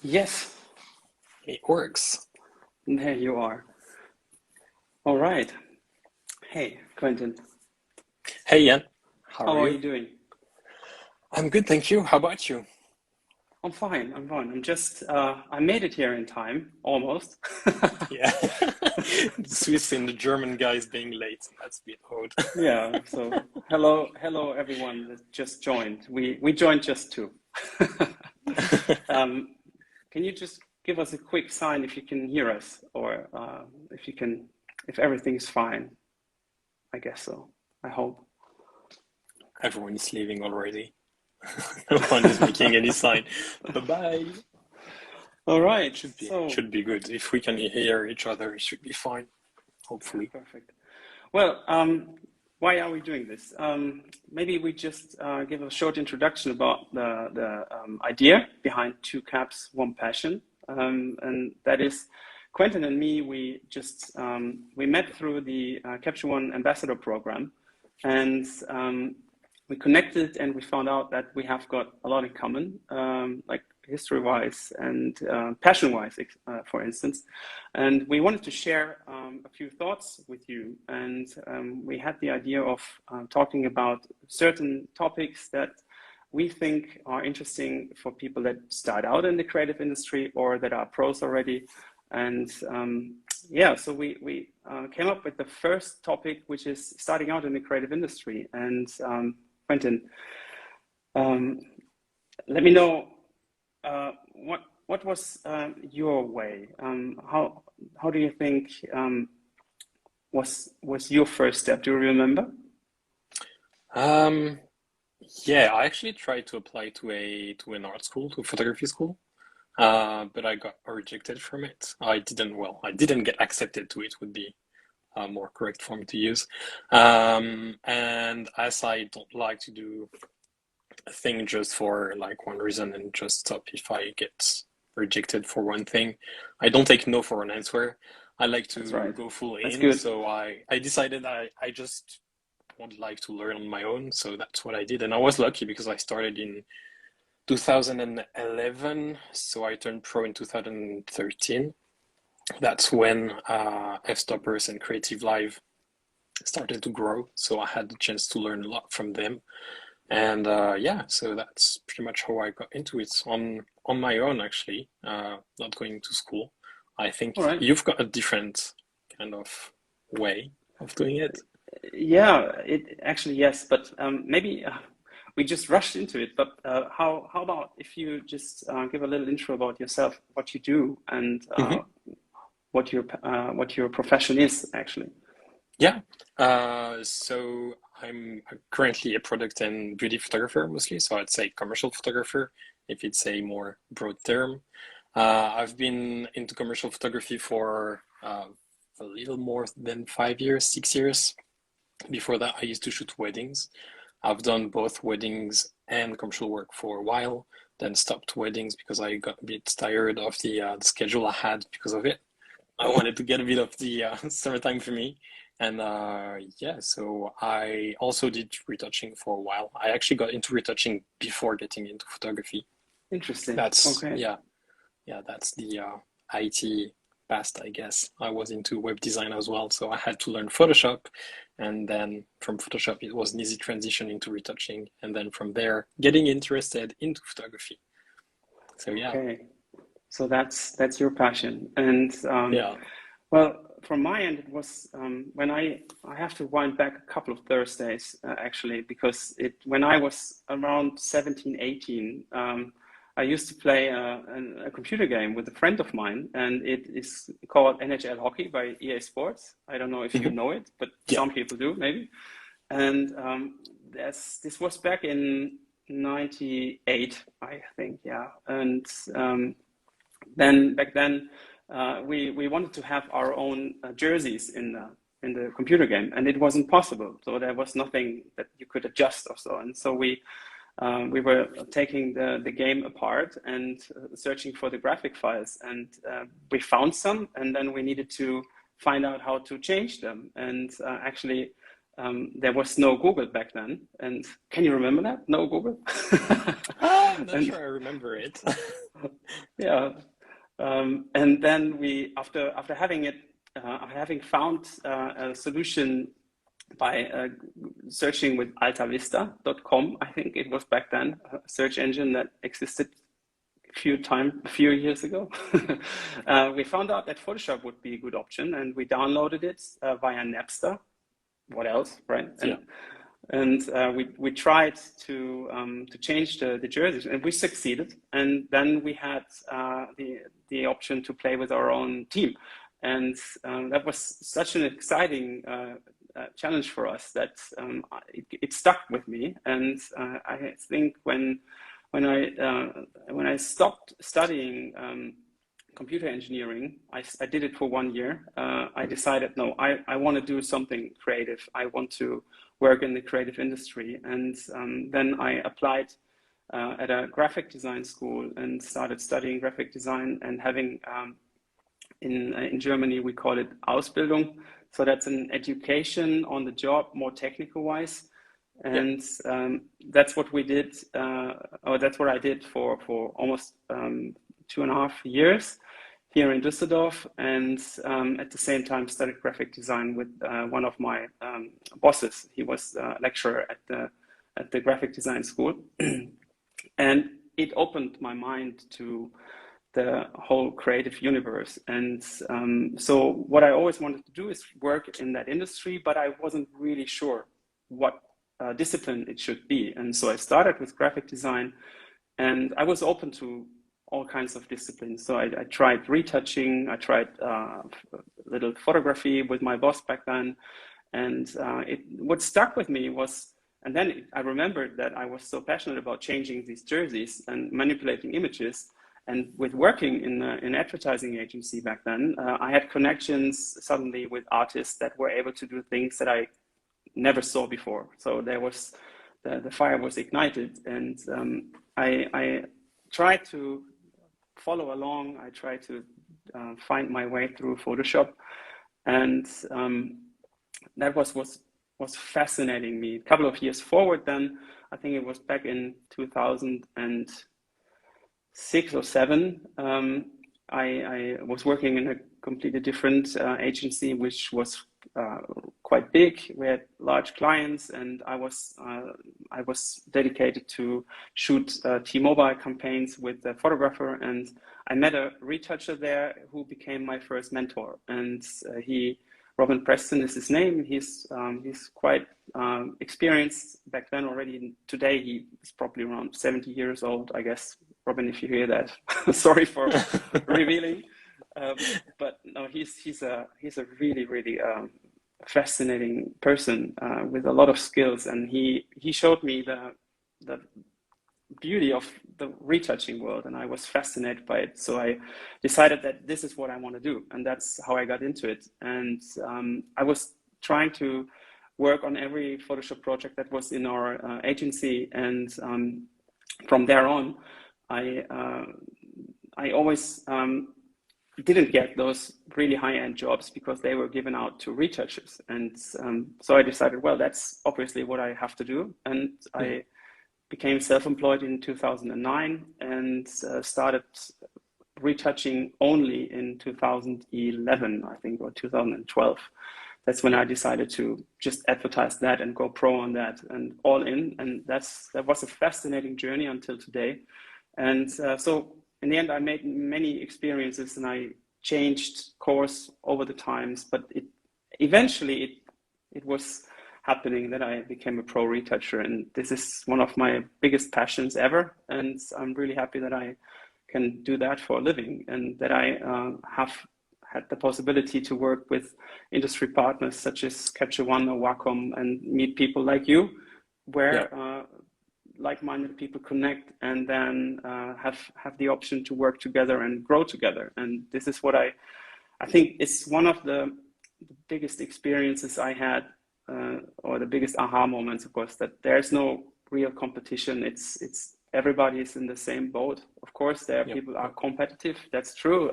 Yes, It works. there you are. All right. Hey, Quentin, Hey, Jan. How how are are you? you doing? I'm good, thank you. How about you? I'm fine. I'm fine. I made it here in time, almost. Yeah. The Swiss and the German guys being late. That's a bit odd. Yeah. So, hello, everyone that just joined. We joined just two. Um, can you just give us a quick sign if you can hear us, or if everything's fine? I guess so. I hope. Everyone is leaving already. No one is making any sign. Bye-bye. All right. Should be So, should be good. If we can hear each other, it should be fine, hopefully. perfect. Well, why are we doing this? Maybe we just give a short introduction about the idea behind Two Caps, One Passion, and that is Quentin and me. We met through the Capture One Ambassador program, and we connected, and we found out that we have got a lot in common, like history-wise and passion-wise, for instance. And we wanted to share a few thoughts with you. And we had the idea of talking about certain topics that we think are interesting for people that start out in the creative industry or that are pros already. And yeah, so we came up with the first topic, which is starting out in the creative industry. And Quentin, um, let me know what was your way? How do you think was your first step? Do you remember? Um, yeah, I actually tried to apply to an art school, to a photography school. But I got rejected from it. I didn't get accepted to it would be a more correct form to use. And as I don't like to do a thing just for like one reason and just stop if I get rejected for one thing, I don't take no for an answer. I like That's to right. go full That's in, good. so I decided I just would like to learn on my own, so that's what I did. And I was lucky because I started in 2011, so I turned pro in 2013. That's when F-Stoppers and Creative Live started to grow, so I had the chance to learn a lot from them. And yeah, so that's pretty much how I got into it on my own, actually, not going to school. I think All right. you've got a different kind of way of doing it. Yeah, it actually yes, but maybe we just rushed into it. But how about if you just give a little intro about yourself, what you do, and Mhm. what your profession is actually. Yeah. So I'm currently a product and beauty photographer mostly. So I'd say commercial photographer, if it's a more broad term. I've been into commercial photography for a little more than 5 years, 6 years. Before that, I used to shoot weddings. I've done both weddings and commercial work for a while, then stopped weddings because I got a bit tired of the schedule I had because of it. I wanted to get a bit of the summertime for me. And yeah, so I also did retouching for a while. I actually got into retouching before getting into photography. Interesting. That's, Okay. yeah, yeah, that's the IT past, I guess. I was into web design as well, so I had to learn Photoshop. And then from Photoshop, it was an easy transition into retouching. And then from there, getting interested into photography. So yeah, Okay. So that's your passion. And yeah. well, from my end, it was when I have to wind back a couple of Thursdays actually because it when I was around 17, 18, I used to play a computer game with a friend of mine, and it is called NHL Hockey by EA Sports. I don't know if you Mhm. know it, but Yeah. some people do maybe. And this was back in 98, I think, yeah. And then back then we wanted to have our own jerseys in the computer game, and it wasn't possible. So there was nothing that you could adjust or so. And so we were taking the game apart and searching for the graphic files, and we found some, and then we needed to find out how to change them. And actually, there was no Google back then. And can you remember that? No Google? I'm not And sure I remember it. Yeah. And then we, after having it, having found a solution by searching with altavista.com, I think it was back then, a search engine that existed a few years ago. We found out that Photoshop would be a good option, and we downloaded it via Napster. What else, right? Yeah. And we tried to change the jerseys, and we succeeded. And then we had the option to play with our own team, and that was such an exciting challenge for us that it stuck with me. And I think when I stopped studying computer engineering, I did it for 1 year. I decided, no, I want to do something creative. I want to work in the creative industry. And then I applied at a graphic design school and started studying graphic design and having, in Germany, we call it Ausbildung. So that's an education on the job, more technical wise. And that's what we did, or that's what I did for almost 2.5 years here in Düsseldorf, and at the same time studied graphic design with one of my bosses. He was a lecturer at the graphic design school, and it opened my mind to the whole creative universe. And so what I always wanted to do is work in that industry, but I wasn't really sure what discipline it should be. And so I started with graphic design, and I was open to all kinds of disciplines. So I tried retouching, I tried a little photography with my boss back then. And what stuck with me was, and then I remembered that I was so passionate about changing these jerseys and manipulating images. And with working in an advertising agency back then, I had connections suddenly with artists that were able to do things that I never saw before. So there was, the fire was ignited, and I tried to follow along. I tried to find my way through Photoshop, and that was fascinating me. A couple of years forward, then I think it was back in 2006 or 7. I was working in a completely different agency, which was quite big. We had large clients, and I was dedicated to shoot T-Mobile campaigns with a photographer, and I met a retoucher there who became my first mentor. And Robin Preston is his name. He's quite experienced back then already. Today he is probably around 70 years old, I guess. Robin, if you hear that, sorry for revealing. But no, he's a really fascinating person with a lot of skills, and he showed me the beauty of the retouching world, and I was fascinated by it. So I decided that this is what I want to do, and that's how I got into it. And I was trying to work on every Photoshop project that was in our agency, and from there on, I always didn't get those really high-end jobs because they were given out to retouchers. And so I decided, well, that's obviously what I have to do. And I became self-employed in 2009 and started retouching only in 2011, I think, or 2012. That's when I decided to just advertise that and go pro on that and all in. And that was a fascinating journey until today. And so in the end, I made many experiences, and I changed course over the times, but eventually it was happening that I became a pro retoucher, and this is one of my biggest passions ever. And I'm really happy that I can do that for a living, and that I have had the possibility to work with industry partners such as Capture One or Wacom and meet people like you, where like-minded people connect, and then have the option to work together and grow together. And this is what I think is one of the biggest experiences I had, or the biggest aha moments, of course, that there's no real competition. It's everybody is in the same boat. Of course, there are people are competitive. That's true.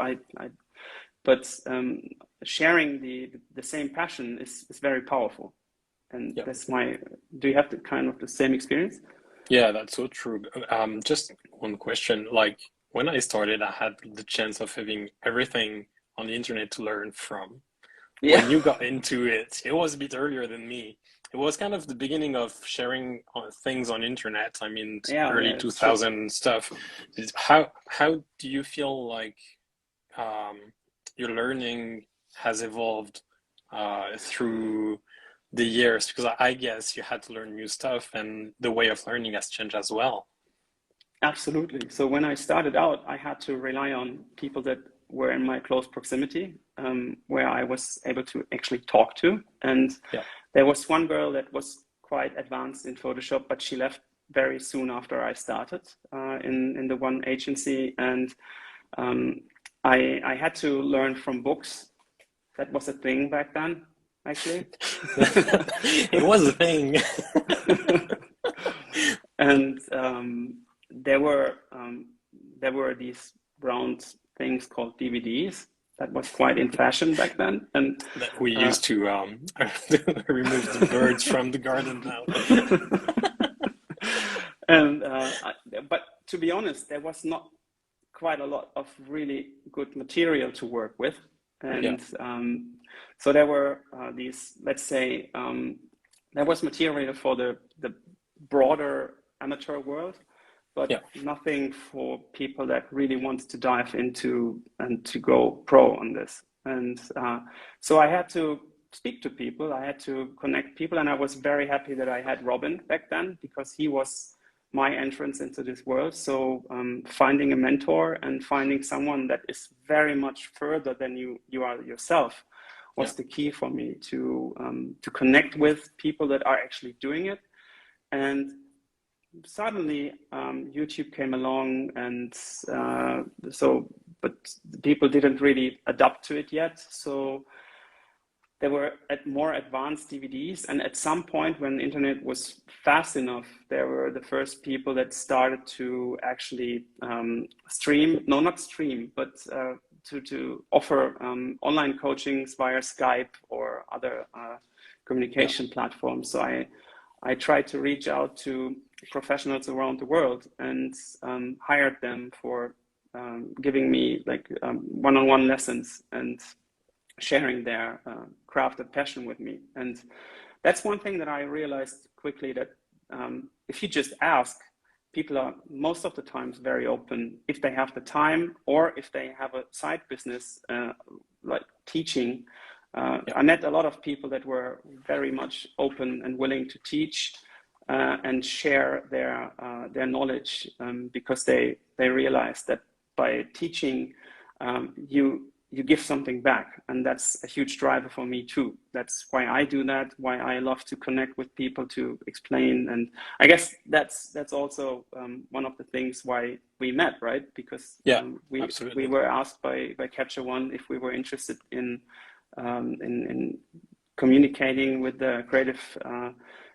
But sharing the same passion is very powerful. And that's do you have the same experience? Yeah, that's so true. Just one question, like when I started, I had the chance of having everything on the internet to learn from. Yeah. When you got into it, it was a bit earlier than me. It was kind of the beginning of sharing things on internet. I mean, Yeah, early it's true. 2000 stuff. How do you feel like um, your learning has evolved through the years? Because I guess you had to learn new stuff, and the way of learning has changed as well. Absolutely. So when I started out, I had to rely on people that were in my close proximity, where I was able to actually talk to. And Yeah. there was one girl that was quite advanced in Photoshop, but she left very soon after I started in the one agency. And I had to learn from books. That was a thing back then, actually. It was a thing. And there were these round things called DVDs that was quite in fashion back then, and That we used to remove the birds from the garden now. and but to be honest, there was not quite a lot of really good material to work with, and so there were these, let's say, there was material for the broader amateur world, but nothing for people that really wanted to dive into and to go pro on this. And so I had to speak to people, I had to connect people, and I was very happy that I had Robin back then, because he was my entrance into this world. So finding a mentor and finding someone that is very much further than you are yourself was the key for me to connect with people that are actually doing it. And suddenly YouTube came along, and but people didn't really adapt to it yet. So there were more advanced DVDs, and at some point when the internet was fast enough, there were the first people that started to actually stream, no, not stream, but to offer online coachings via Skype or other communication platforms. So I tried to reach out to professionals around the world and hired them for giving me like one-on-one lessons and sharing their craft and passion with me. And that's one thing that I realized quickly, that if you just ask, people are most of the times very open if they have the time, or if they have a side business like teaching. I met a lot of people that were very much open and willing to teach and share their knowledge, because they realized that by teaching, you give something back, and that's a huge driver for me too. That's why I do that, why I love to connect with people, to explain. And I guess that's also one of the things why we met, right? Because we were asked by Capture One if we were interested in communicating with the creative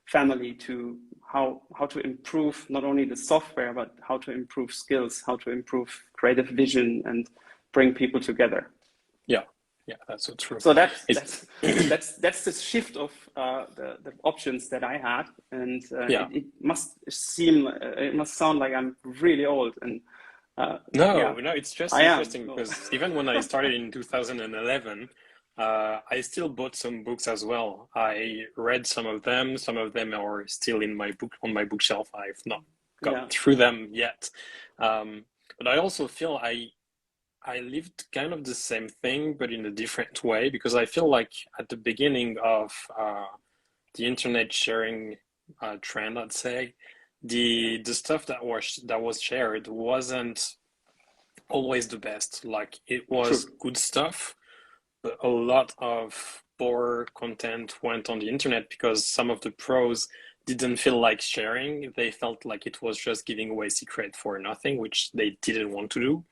family to how to improve not only the software, but how to improve skills, how to improve creative vision and bring people together. Yeah, that's so true. So that's the shift of the options that I had, and it must sound like I'm really old. And no, it's just interesting because even when I started in 2011, I still bought some books as well. I read some of them. Some of them are still on my bookshelf. I've not got through them yet, but I also feel I lived kind of the same thing, but in a different way, because I feel like at the beginning of the internet sharing trend, I'd say, the stuff that was shared wasn't always the best. Like, it was good stuff, but a lot of poor content went on the internet because some of the pros didn't feel like sharing. They felt like it was just giving away secret for nothing, which they didn't want to do.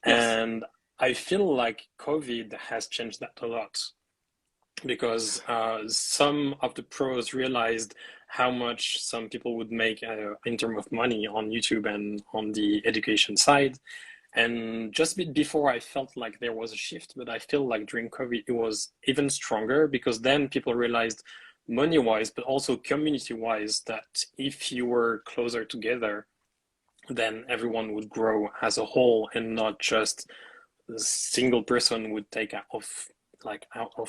And I feel like COVID has changed that a lot, because some of the pros realized how much some people would make in terms of money on YouTube and on the education side. And just a bit before, I felt like there was a shift, but I feel like during COVID, it was even stronger, because then people realized money-wise, but also community-wise, that if you were closer together, then everyone would grow as a whole and not just a single person would take out of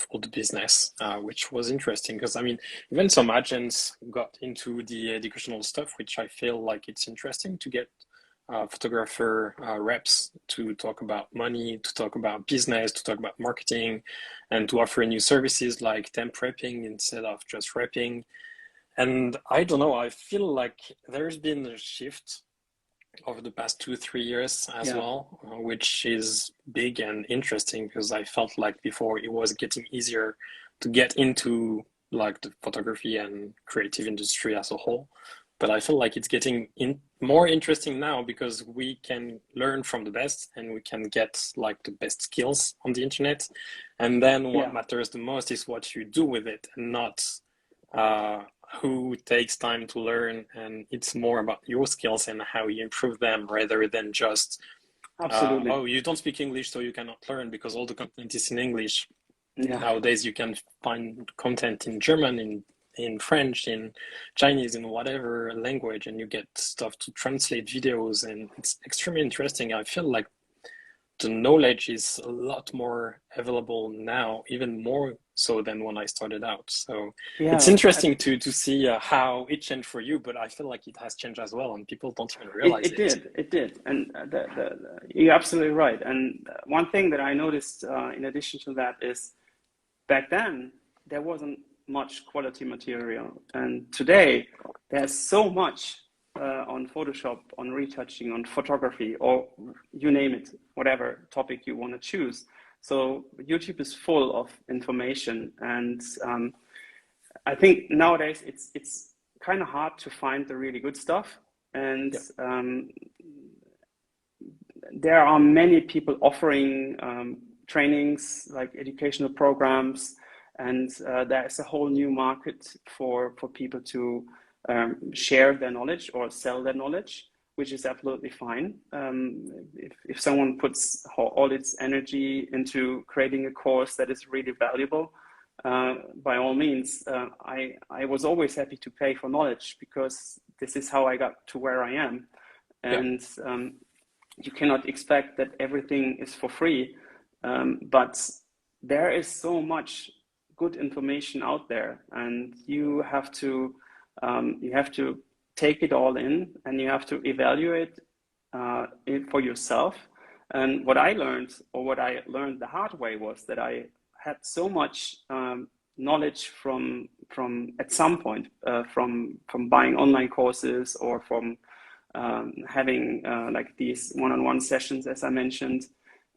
all the business, which was interesting because I mean, even some agents got into the educational stuff, which I feel like it's interesting to get photographer reps to talk about money, to talk about business, to talk about marketing, and to offer new services like temp repping instead of just repping. And I don't know, I feel like there's been a shift over the past 2-3 years as well, which is big and interesting because I felt like before it was getting easier to get into like the photography and creative industry as a whole. But I feel like it's getting more interesting now because we can learn from the best and we can get like the best skills on the internet. And then what matters the most is what you do with it and not who takes time to learn, and it's more about your skills and how you improve them rather than just oh, you don't speak English so you cannot learn because all the content is in English. Nowadays you can find content in German, in French, in Chinese, in whatever language, and you get stuff to translate videos, and it's extremely interesting. I feel like the knowledge is a lot more available now, even more so than when I started out. So it's interesting to see how it changed for you, but I feel like it has changed as well, and people don't even realize it. It did. And you're absolutely right. And one thing that I noticed in addition to that is back then, there wasn't much quality material. And today, there's so much on Photoshop, on retouching, on photography, or you name it, whatever topic you want to choose. So YouTube is full of information, and I think nowadays it's kind of hard to find the really good stuff. And there are many people offering trainings, like educational programs, and there's a whole new market for people to share their knowledge or sell their knowledge, which is absolutely fine. If someone puts all its energy into creating a course that is really valuable, by all means, I was always happy to pay for knowledge because this is how I got to where I am. And you cannot expect that everything is for free, but there is so much good information out there, and you have to take it all in, and you have to evaluate it for yourself. And what I learned the hard way was that I had so much knowledge from at some point from buying online courses or from having like these one-on-one sessions, as I mentioned.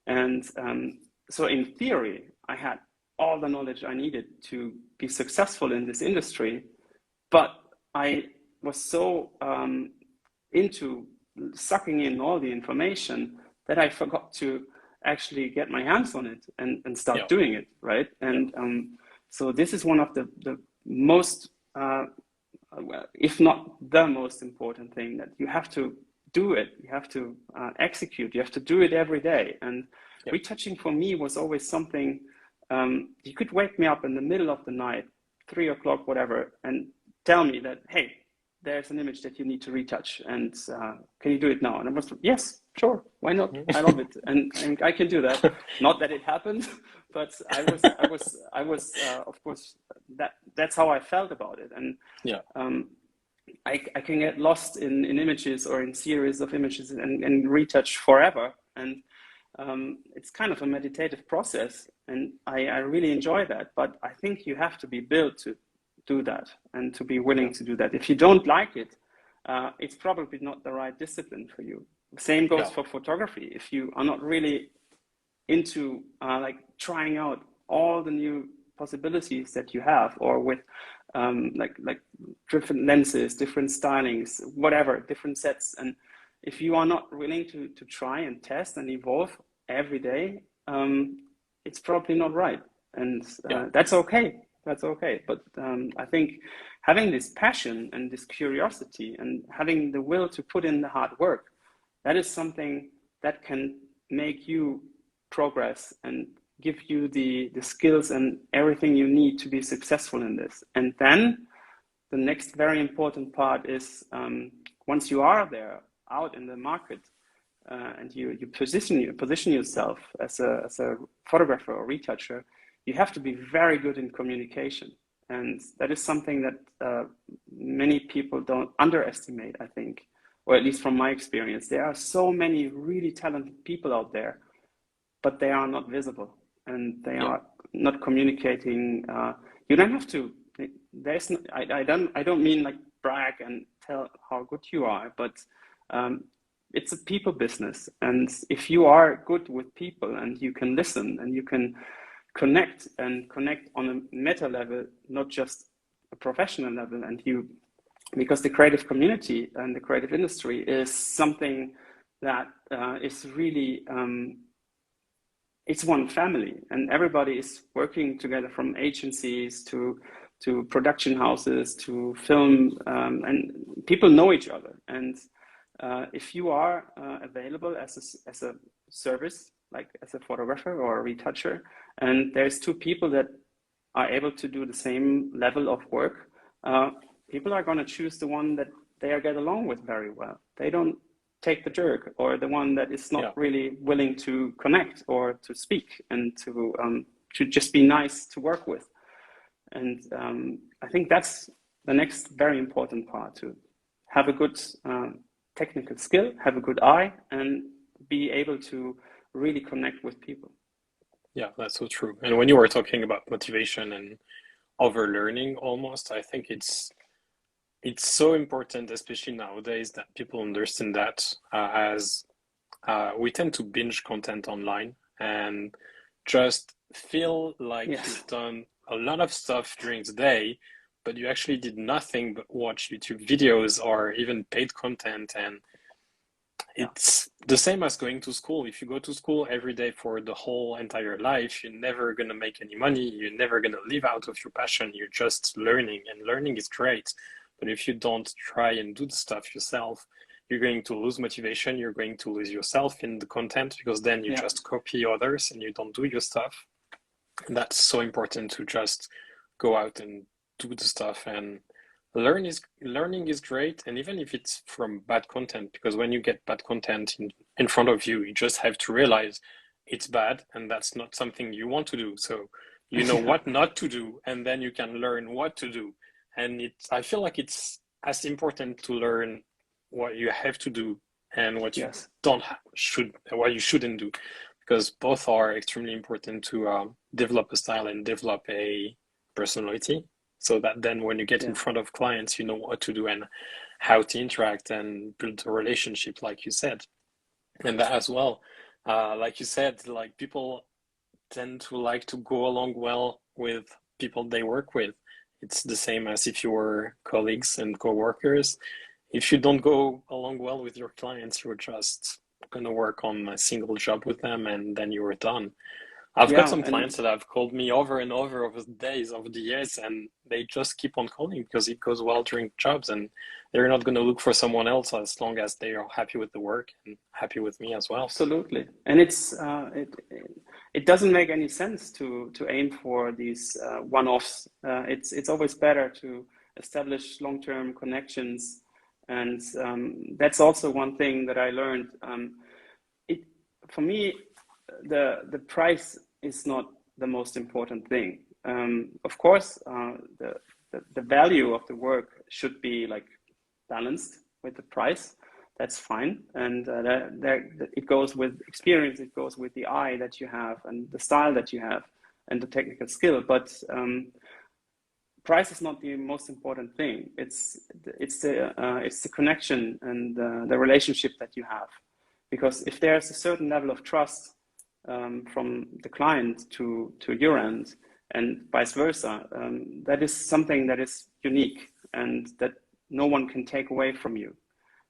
And so in theory, I had all the knowledge I needed to be successful in this industry, but I was so into sucking in all the information that I forgot to actually get my hands on it and start doing it, right? And so this is one of the most, if not the most important thing, that you have to do it, you have to execute, you have to do it every day. And retouching for me was always something, you could wake me up in the middle of the night, 3 o'clock, whatever, and tell me that, hey, there's an image that you need to retouch, and can you do it now? And I was, yes, sure, why not? I love it, and I can do that. Not that it happened, but I was, of course, that's how I felt about it, and I can get lost in images or in series of images and retouch forever, and it's kind of a meditative process, and I really enjoy that. But I think you have to be built to do that and to be willing to do that. If you don't like it, it's probably not the right discipline for you. Same goes for photography. If you are not really into like trying out all the new possibilities that you have, or with like different lenses, different stylings, whatever, different sets, and if you are not willing to try and test and evolve every day, it's probably not right, and that's okay. That's okay. But I think having this passion and this curiosity and having the will to put in the hard work, that is something that can make you progress and give you the skills and everything you need to be successful in this. And then the next very important part is once you are there, out in the market, and you position yourself as a photographer or retoucher, you have to be very good in communication. And that is something that many people don't underestimate, I think, or at least from my experience. There are so many really talented people out there, but they are not visible, and they are not communicating. You don't have to. There's no, I don't mean like brag and tell how good you are, but it's a people business. And if you are good with people and you can listen and you can connect on a meta level, not just a professional level, and because the creative community and the creative industry is something that is really, it's one family, and everybody is working together, from agencies to production houses to film, and people know each other. And if you are available as a service, like as a photographer or a retoucher, and there's two people that are able to do the same level of work, people are going to choose the one that they get along with very well. They don't take the jerk, or the one that is not really willing to connect or to speak and to just be nice to work with. And I think that's the next very important part, to have a good technical skill, have a good eye, and be able to really connect with people. Yeah, that's so true. And when you were talking about motivation and overlearning almost, I think it's so important, especially nowadays, that people understand that as we tend to binge content online and just feel like you've done a lot of stuff during the day, but you actually did nothing but watch YouTube videos or even paid content. And it's the same as going to school. If you go to school every day for the whole entire life, you're never going to make any money. You're never going to live out of your passion. You're just learning, and learning is great. But if you don't try and do the stuff yourself, you're going to lose motivation. You're going to lose yourself in the content, because then you just copy others and you don't do your stuff. And that's so important, to just go out and do the stuff. And learning is great. And even if it's from bad content, because when you get bad content in front of you, you just have to realize it's bad and that's not something you want to do. So you know what not to do, and then you can learn what to do. And I feel like it's as important to learn what you have to do and what you what you shouldn't do, because both are extremely important to develop a style and develop a personality, so that then when you get in front of clients, you know what to do and how to interact and build a relationship, like you said. And that as well, like you said, like people tend to like to go along well with people they work with. It's the same as if you were colleagues and co-workers. If you don't go along well with your clients, you're just going to work on a single job with them, and then you are done. I've got some clients that have called me over and over the days, over the years, and they just keep on calling because it goes well during jobs, and they're not going to look for someone else as long as they are happy with the work and happy with me as well. Absolutely. And it's it doesn't make any sense to aim for these one-offs. It's always better to establish long-term connections. And that's also one thing that I learned. For me, the price is not the most important thing. Of course, the value of the work should be like balanced with the price. That's fine, and it goes with experience. It goes with the eye that you have and the style that you have and the technical skill. But price is not the most important thing. It's the connection and the relationship that you have. Because if there's a certain level of trust from the client to your end, and vice versa, that is something that is unique and that no one can take away from you.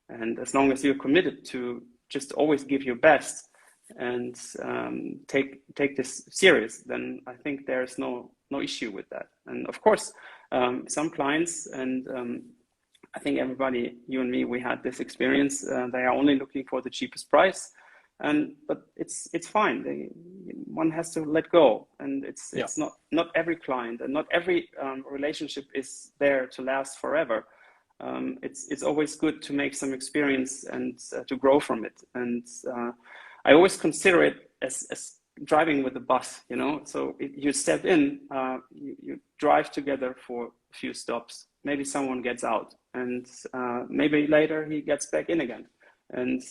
And as long as you're committed to just always give your best and take this serious, then I think there's no issue with that. And of course, some clients, and I think everybody, you and me, we had this experience. They are only looking for the cheapest price, but it's fine. One has to let go, and it's not every client and not every relationship is there to last forever. it's always good to make some experience and to grow from it. And I always consider it as driving with a bus, you know. So you step in, you drive together for a few stops. Maybe someone gets out, and maybe later he gets back in again. And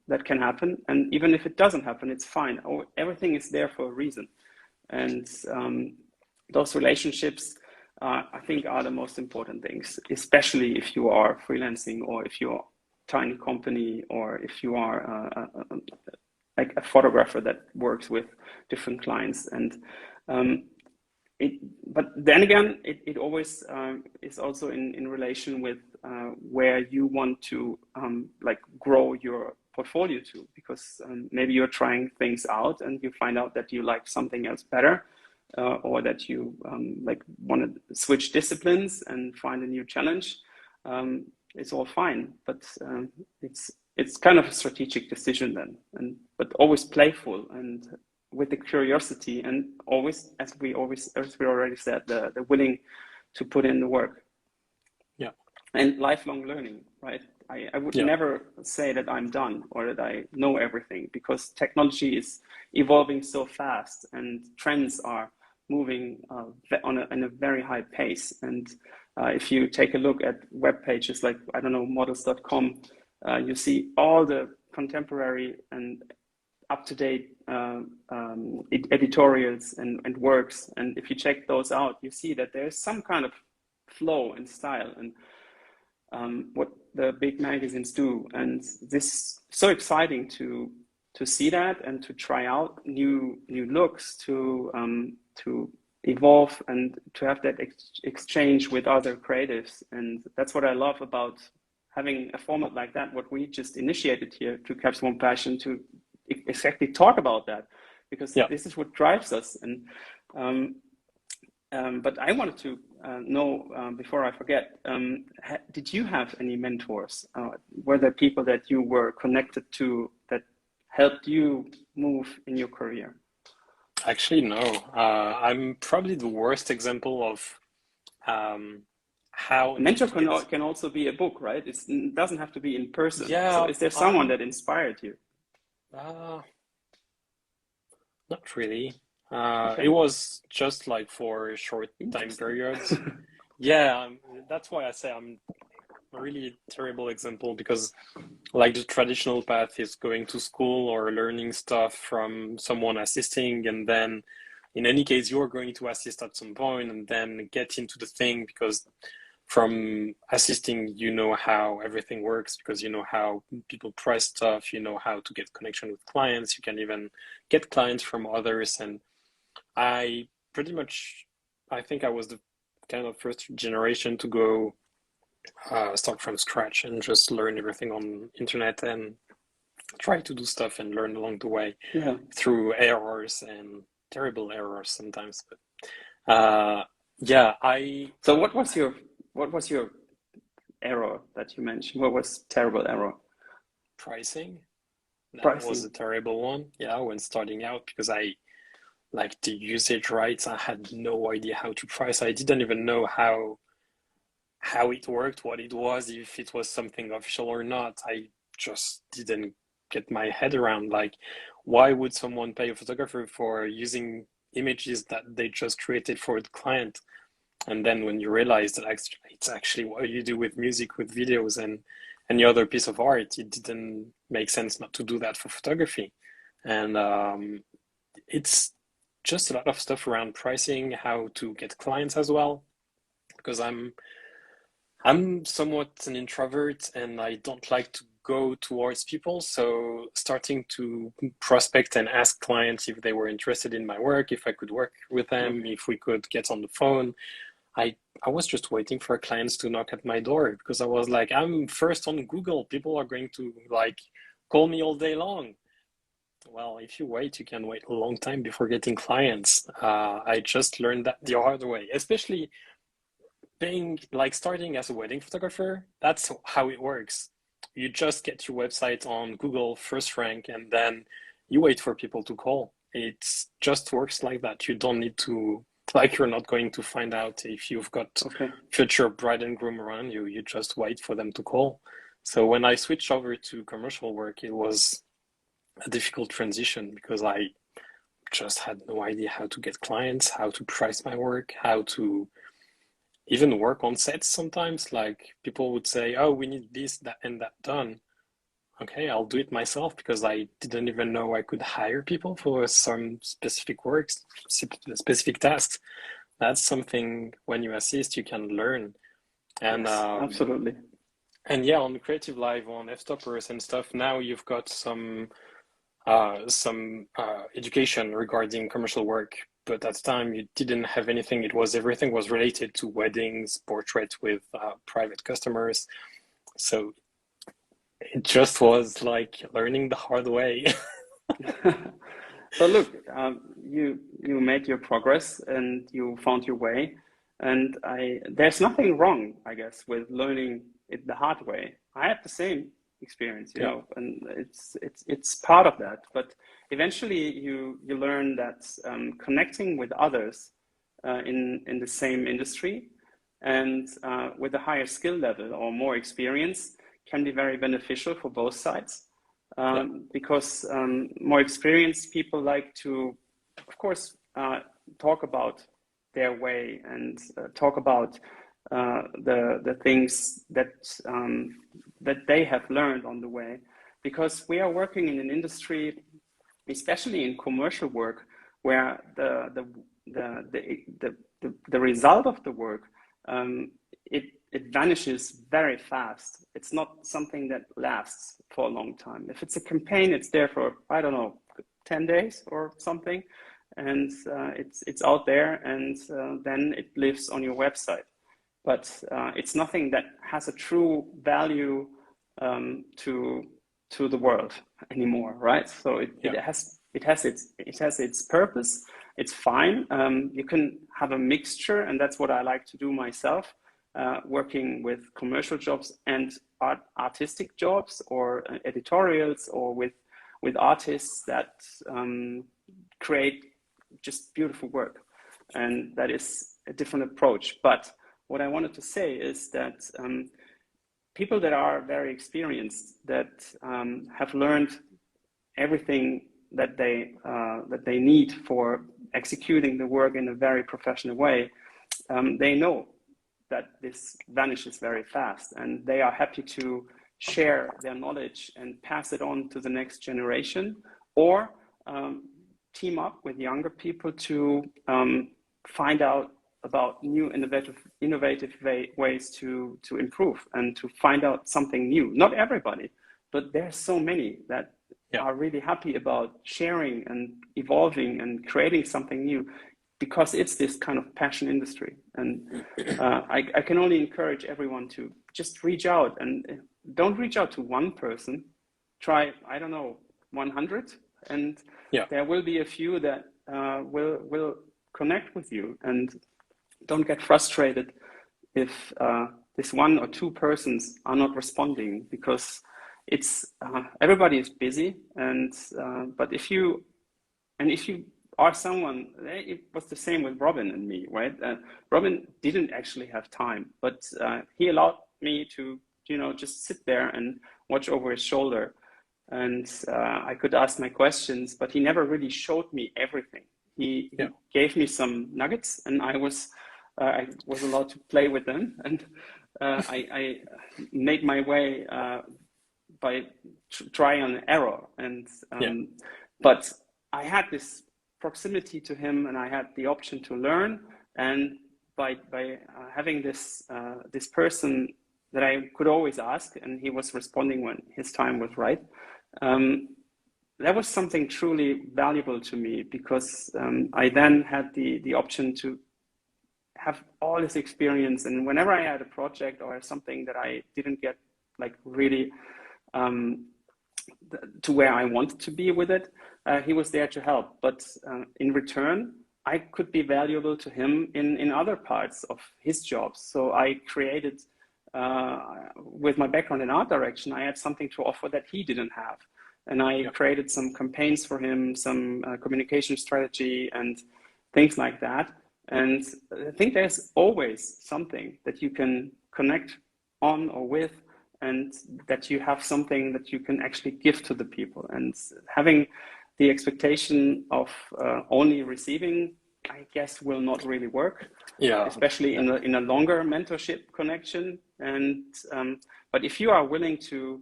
that can happen. And even if it doesn't happen, it's fine. Everything is there for a reason. And those relationships, I think, are the most important things, especially if you are freelancing, or if you're a tiny company, or if you are like a photographer that works with different clients. And but then again, it always is also in relation with where you want to like grow your portfolio to, because maybe you're trying things out and you find out that you like something else better, or that you like want to switch disciplines and find a new challenge. It's all fine, but it's kind of a strategic decision then, but always playful and with the curiosity, and always, as we already said, the willing to put in the work. Yeah. And lifelong learning, right? I would never say that I'm done or that I know everything, because technology is evolving so fast and trends are moving in a very high pace. And if you take a look at web pages like, I don't know, models.com, you see all the contemporary and up-to-date editorials and works. And if you check those out, you see that there's some kind of flow and style and what the big magazines do. And this is so exciting to see that and to try out new looks, to evolve and to have that exchange with other creatives. And that's what I love about having a format like that, what we just initiated here to Caps One Passion, to exactly talk about that, because this is what drives us. And but I wanted to know, before I forget, did you have any mentors? Were there people that you were connected to that helped you move in your career? Actually, no. I'm probably the worst example of how mentor can also be a book, right? It doesn't have to be in person. Yeah, so is there someone that inspired you? Not really. Okay. It was just like for short time periods. Yeah, that's why I say I'm a really terrible example, because like the traditional path is going to school or learning stuff from someone assisting, and then in any case you're going to assist at some point and then get into the thing, because from assisting you know how everything works, because you know how people price stuff, you know how to get connection with clients, you can even get clients from others. And I think I was the kind of first generation to go start from scratch and just learn everything on internet and try to do stuff and learn along the way through errors and terrible errors sometimes. But So what was your error that you mentioned? What was terrible error? Pricing. That was a terrible one. Yeah, when starting out, because I like the usage rights. I had no idea how to price. I didn't even know how it worked, what it was, if it was something official or not. I just didn't get my head around, like, why would someone pay a photographer for using images that they just created for the client? And then when you realize that it's actually what you do with music, with videos, and any other piece of art, it didn't make sense not to do that for photography. And it's just a lot of stuff around pricing, how to get clients as well, because I'm somewhat an introvert and I don't like to go towards people. So starting to prospect and ask clients if they were interested in my work, if I could work with them, if we could get on the phone. I was just waiting for clients to knock at my door, because I was like, I'm first on Google. People are going to like call me all day long. Well, if you wait, you can wait a long time before getting clients. I just learned that the hard way, especially starting as a wedding photographer. That's how it works. You just get your website on Google first rank, and then you wait for people to call. It just works like that. You don't need to Like you're not going to find out if you've got Okay. future bride and groom around you. You just wait for them to call. So when I switched over to commercial work, it was a difficult transition because I just had no idea how to get clients, how to price my work, how to even work on sets sometimes. Like people would say, oh, we need this, that, and that done. Okay, I'll do it myself because I didn't even know I could hire people for some specific works, specific tasks. That's something when you assist, you can learn. And Yes, absolutely. and yeah, on Creative Live, on F-stoppers and stuff, now you've got some education regarding commercial work. But at the time, you didn't have anything. Everything was related to weddings, portraits with private customers. So it just was like learning the hard way. But look, you made your progress and you found your way, and there's nothing wrong, I guess, with learning it the hard way. I had the same experience, you Yeah, know, and it's part of that. But eventually, you learn that connecting with others in the same industry and with a higher skill level or more experience can be very beneficial for both sides yeah, because more experienced people like to, of course, talk about their way and talk about the things that they have learned on the way, because we are working in an industry, especially in commercial work, where the result of the work it vanishes very fast. It's not something that lasts for a long time. If it's a campaign, it's there for, I don't know, 10 days or something, and it's out there, and then it lives on your website. But it's nothing that has a true value to the world anymore, right? So yeah, it has its purpose. It's fine. You can have a mixture, and that's what I like to do myself, working with commercial jobs and artistic jobs, or editorials, or with artists that create just beautiful work, and that is a different approach. But what I wanted to say is that people that are very experienced, that have learned everything that they need for executing the work in a very professional way, they know that this vanishes very fast, and they are happy to share their knowledge and pass it on to the next generation, or team up with younger people to find out about new innovative ways to improve and to find out something new. Not everybody, but there's so many that yeah, are really happy about sharing and evolving and creating something new, because it's this kind of passion industry. And I can only encourage everyone to just reach out, and don't reach out to one person. Try, I don't know, 100, and yeah, there will be a few that will connect with you. And don't get frustrated if this one or two persons are not responding, because it's everybody is busy, and but if you are someone, it was the same with Robin and me, right? Robin didn't actually have time, but he allowed me to, you know, just sit there and watch over his shoulder, and I could ask my questions, but he never really showed me everything. He yeah, gave me some nuggets, and I was allowed to play with them, and I made my way by try and error, and yeah, but I had this proximity to him, and I had the option to learn, and by having this person that I could always ask, and he was responding when his time was right. That was something truly valuable to me, because I then had the option to have all this experience, and whenever I had a project or something that I didn't get like really to where I wanted to be with it, he was there to help. But in return, I could be valuable to him in other parts of his jobs. So I created, with my background in art direction, I had something to offer that he didn't have. And I created some campaigns for him, some communication strategy and things like that. And I think there's always something that you can connect on or with, and that you have something that you can actually give to the people. And having the expectation of only receiving, I guess, will not really work. Yeah. Especially in a longer mentorship connection. And but if you are willing to,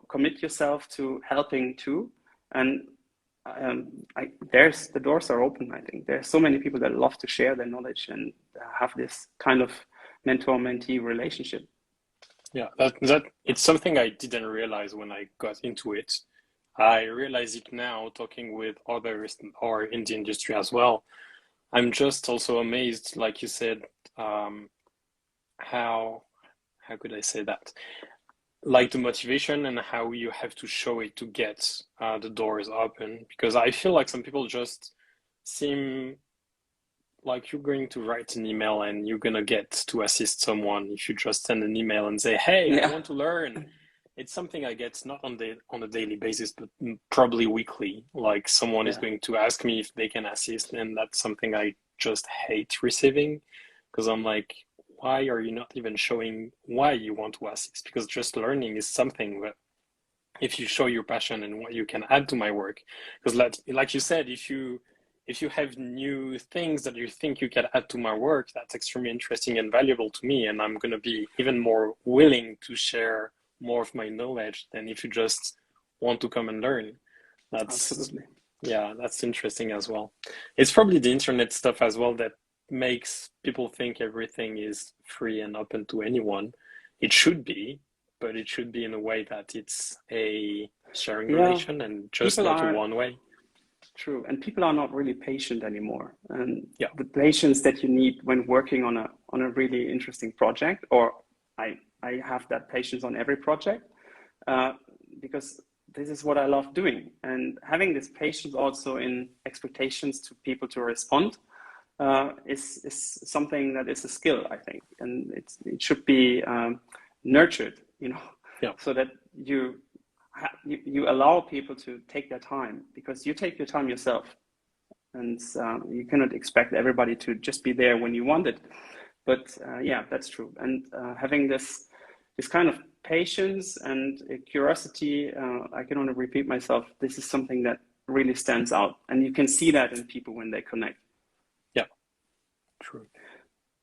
commit yourself to helping too, and the doors are open. I think there's so many people that love to share their knowledge and have this kind of mentor-mentee relationship. Yeah, that it's something I didn't realize when I got into it. I realize it now talking with others or in the industry as well. I'm just also amazed, like you said, how could I say that? Like the motivation and how you have to show it to get the doors open. Because I feel like some people just seem like you're going to write an email and you're gonna get to assist someone if you just send an email and say, "Hey, Yeah. I want to learn." It's something I get not on a daily basis, but probably weekly. Like someone is going to ask me if they can assist, and that's something I just hate receiving, because I'm like, why are you not even showing why you want to assist? Because just learning is something, but if you show your passion and what you can add to my work, because like you said, if you have new things that you think you can add to my work, that's extremely interesting and valuable to me, and I'm going to be even more willing to share more of my knowledge than if you just want to come and learn. Absolutely. Yeah, that's interesting as well. It's probably the internet stuff as well that makes people think everything is free and open to anyone. It should be, but it should be in a way that it's a sharing relation and just not a one way. True, and people are not really patient anymore. And the patience that you need when working on a really interesting project, or I have that patience on every project, because this is what I love doing. And having this patience also in expectations to people to respond is something that is a skill, I think, and it should be nurtured, so that you allow people to take their time, because you take your time yourself, and you cannot expect everybody to just be there when you want it. But yeah, that's true. And having this kind of patience and curiosity, I can only repeat myself, this is something that really stands out, and you can see that in people when they connect. Yeah, true.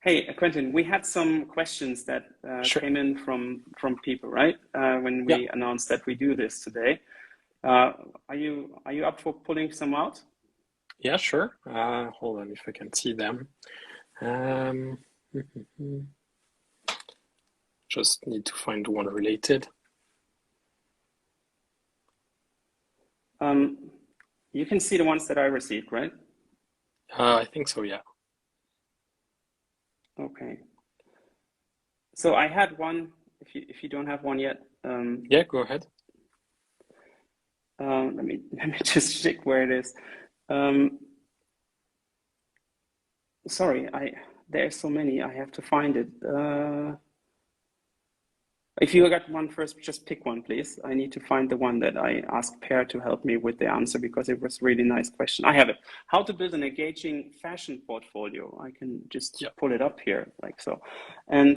Hey, Quentin, we had some questions that came in from people, right? When we announced that we do this today. Are you up for pulling some out? Yeah, sure. Hold on, if I can see them. Just need to find one related. You can see the ones that I received, right? I think so, yeah. Okay. So I had one. If you don't have one yet, yeah, go ahead. Let me just check where it is. Sorry, there's so many. I have to find it. If you got one first, just pick one, please. I need to find the one that I asked Per to help me with the answer, because it was a really nice question. I have it. How to build an engaging fashion portfolio. I can just pull it up here, like so. And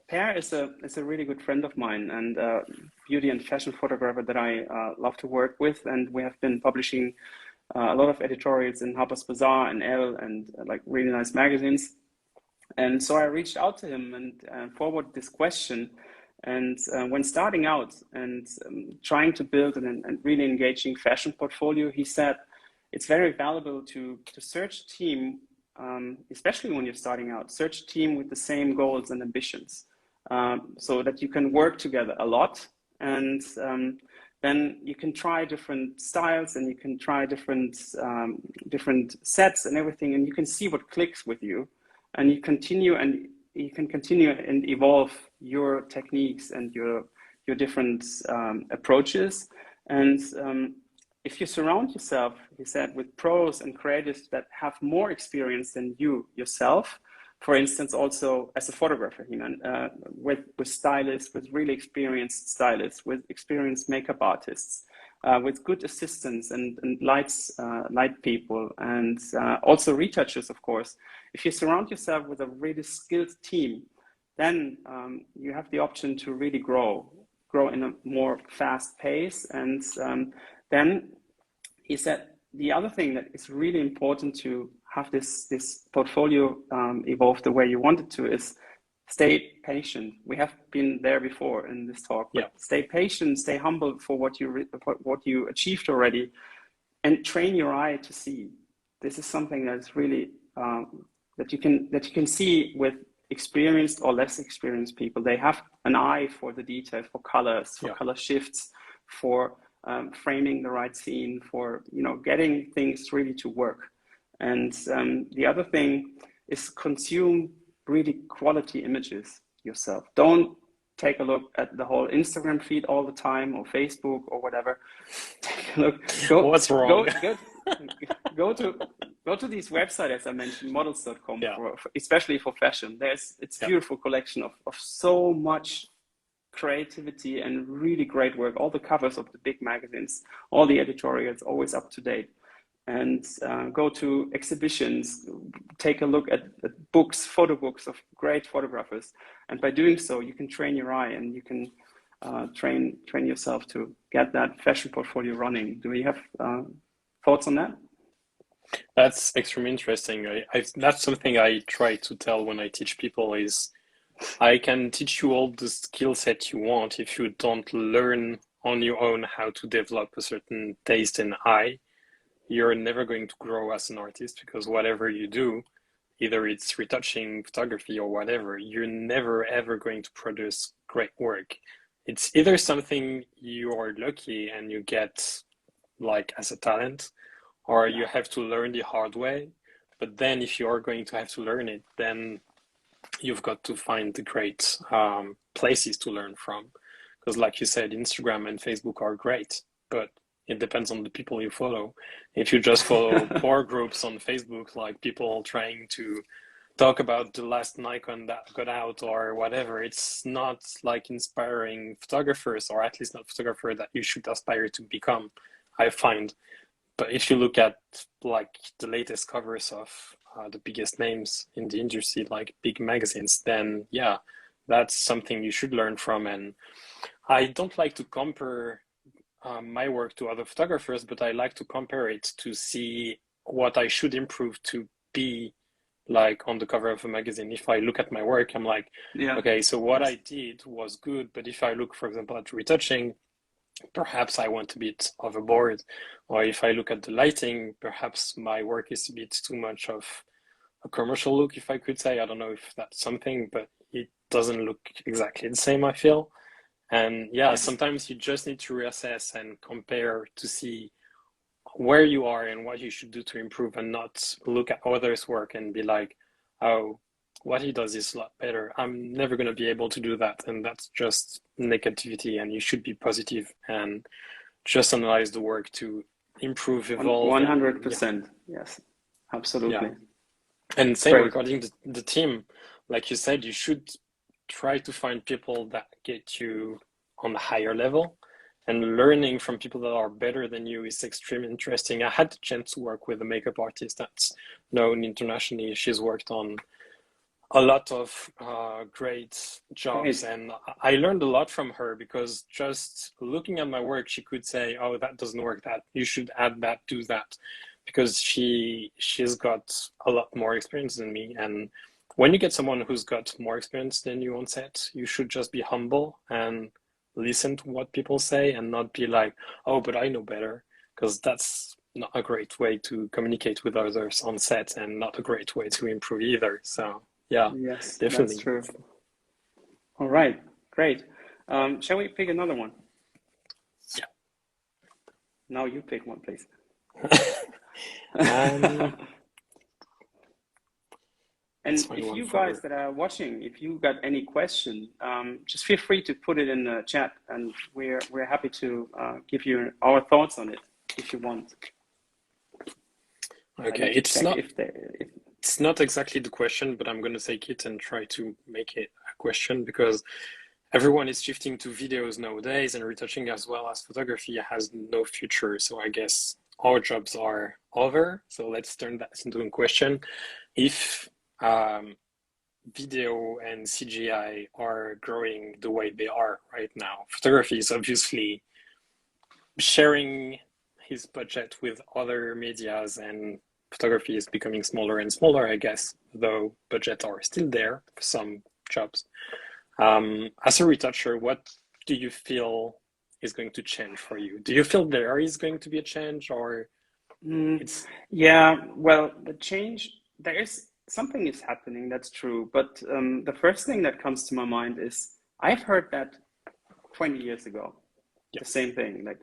Per is a really good friend of mine, and beauty and fashion photographer that I love to work with. And we have been publishing a lot of editorials in Harper's Bazaar and Elle and like really nice magazines. And so I reached out to him and forwarded this question. And when starting out and trying to build a really engaging fashion portfolio, he said it's very valuable to search a team, especially when you're starting out, search a team with the same goals and ambitions, so that you can work together a lot. And then you can try different styles, and you can try different sets and everything, and you can see what clicks with you, and you can continue and evolve your techniques and your different approaches. And if you surround yourself, he said, with pros and creatives that have more experience than you yourself, for instance, also as a photographer, with stylists, with really experienced stylists, with experienced makeup artists, with good assistants and light people, and also retouchers, of course. If you surround yourself with a really skilled team, then you have the option to really grow in a more fast pace. And then he said the other thing that is really important to have this portfolio evolve the way you want it to is stay patient. We have been there before in this talk, but stay patient, stay humble for what you achieved already, and train your eye to see. This is something that's really that you can see with experienced or less experienced people. They have an eye for the detail, for colors, for color shifts, for framing the right scene, for getting things really to work. And the other thing is consume really quality images yourself. Don't take a look at the whole Instagram feed all the time, or Facebook or whatever. Take a look. What's wrong? Go to these websites, as I mentioned, models.com, especially for fashion. It's a beautiful collection of so much creativity and really great work. All the covers of the big magazines, all the editorials, always up to date. And go to exhibitions, take a look at books, photo books of great photographers. And by doing so, you can train your eye, and you can train yourself to get that fashion portfolio running. Do you have thoughts on that? That's extremely interesting. That's something I try to tell when I teach people is I can teach you all the skill set you want. If you don't learn on your own how to develop a certain taste and eye, you're never going to grow as an artist, because whatever you do, either it's retouching, photography, or whatever, you're never ever going to produce great work. It's either something you are lucky and you get like as a talent, or you have to learn the hard way. But then if you are going to have to learn it, then you've got to find the great places to learn from. Because like you said, Instagram and Facebook are great, but it depends on the people you follow. If you just follow poor groups on Facebook, like people trying to talk about the last Nikon that got out or whatever, it's not like inspiring photographers, or at least not photographer that you should aspire to become, I find. But if you look at like the latest covers of the biggest names in the industry, like big magazines, then yeah, that's something you should learn from. And I don't like to compare my work to other photographers, but I like to compare it to see what I should improve to be like on the cover of a magazine. If I look at my work, I'm like, okay, so what I did was good, but if I look, for example, at retouching, perhaps I went a bit overboard. Or if I look at the lighting, perhaps my work is a bit too much of a commercial look, if I could say. I don't know if that's something, but it doesn't look exactly the same, I feel. And sometimes you just need to reassess and compare to see where you are and what you should do to improve, and not look at others' work and be like, oh, what he does is a lot better. I'm never going to be able to do that. And that's just negativity, and you should be positive and just analyze the work to improve, evolve. 100%. Yes, absolutely. Yeah. And same regarding the team. Like you said, you should try to find people that get you on a higher level, and learning from people that are better than you is extremely interesting. I had the chance to work with a makeup artist that's known internationally. She's worked on a lot of great jobs, and I learned a lot from her, because just looking at my work, she could say, oh, that doesn't work, that you should add that, do that, because she's got a lot more experience than me. And when you get someone who's got more experience than you on set, you should just be humble and listen to what people say, and not be like, oh, but I know better, because that's not a great way to communicate with others on set, and not a great way to improve either. So yeah, yes, definitely. That's true. All right, great. Shall we pick another one? Yeah. Now you pick one, please. And if you guys that are watching, if you got any question, just feel free to put it in the chat, and we're happy to give you our thoughts on it if you want. Okay, it's not. it's not exactly the question, but I'm going to take it and try to make it a question, because everyone is shifting to videos nowadays, and retouching as well as photography has no future. So I guess our jobs are over. So let's turn that into a question. If video and CGI are growing the way they are right now, photography is obviously sharing his budget with other medias, and photography is becoming smaller and smaller, I guess, though budgets are still there for some jobs. As a retoucher, what do you feel is going to change for you? Do you feel there is going to be a change, or it's... Yeah, well, the change, there is something is happening, that's true. But the first thing that comes to my mind is I've heard that 20 years ago, the same thing, like